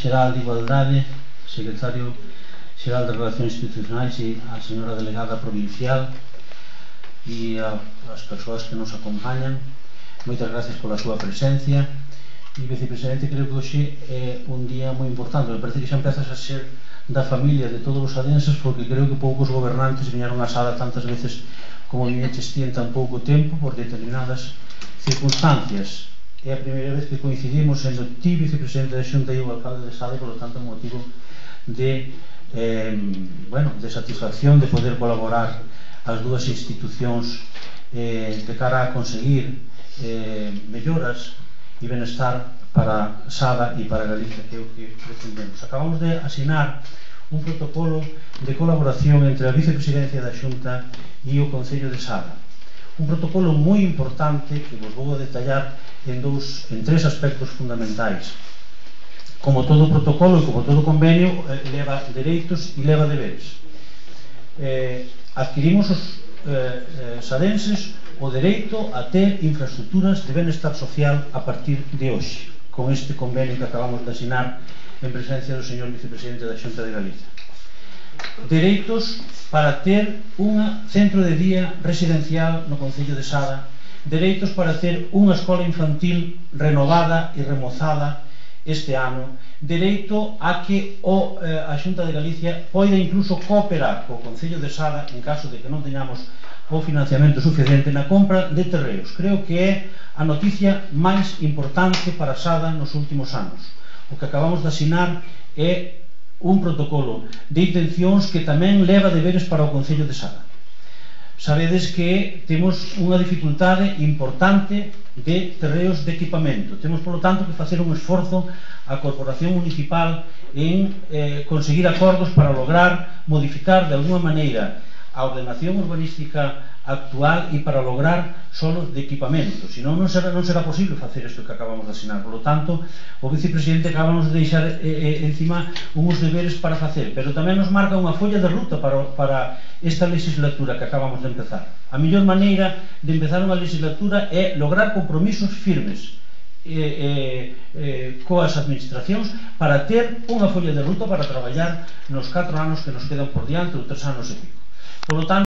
Xeral de Igualdade, Secretario Xeral de Relacións Institucionais e a señora Delegada Provincial e as persoas que nos acompañan, moitas gracias pola súa presencia. E, Vicepresidente, creo que hoxe é un día moi importante. Me parece que xa empezas a ser da familia de todos os sadenses, porque creo que poucos gobernantes viñeron á sala tantas veces como viñeches ti en tan pouco tempo por determinadas circunstancias. É a primeira vez que coincidimos sendo ti Vicepresidente da Xunta e o Alcalde de Sada, e, por lo tanto, motivo de satisfacción de poder colaborar as dúas institucións de cara a conseguir melloras e benestar para Sada e para Galicia, que é o que pretendemos. Acabamos de asinar un protocolo de colaboración entre a Vicepresidencia da Xunta e o Concello de Sada. Un protocolo moi importante que vos vou a detallar en tres aspectos fundamentais. Como todo protocolo e como todo convenio, leva dereitos e leva deberes. Adquirimos os sadenses o dereito a ter infraestructuras de benestar social a partir de hoxe, con este convenio que acabamos de asinar en presencia do señor Vicepresidente da Xunta de Galicia. Dereitos para ter un centro de día residencial no Concello de Sada, dereitos para ter unha escola infantil renovada e remozada este ano, dereito a que a Xunta de Galicia poida incluso cooperar co Concello de Sada en caso de que non teñamos o financiamento suficiente na compra de terreos. Creo que é a noticia máis importante para Sada nos últimos anos. O que acabamos de asinar é un protocolo de intencións que tamén leva deberes para o Concello de Sada. Sabedes que temos unha dificultade importante de terreos de equipamento. Temos, polo tanto, que facer un esforzo a Corporación Municipal en conseguir acordos para lograr modificar de alguma maneira a ordenación urbanística actual e para lograr solos de equipamento. Senón non será posible facer isto que acabamos de asinar. Por lo tanto, o Vicepresidente acabamos de deixar encima uns deberes para facer, pero tamén nos marca unha folla de ruta para esta legislatura que acabamos de empezar. A mellor maneira de empezar unha legislatura é lograr compromisos firmes coas administracións para ter unha folla de ruta para traballar nos 4 anos que nos quedan por diante, ou 3 anos e pico. Por lo tanto,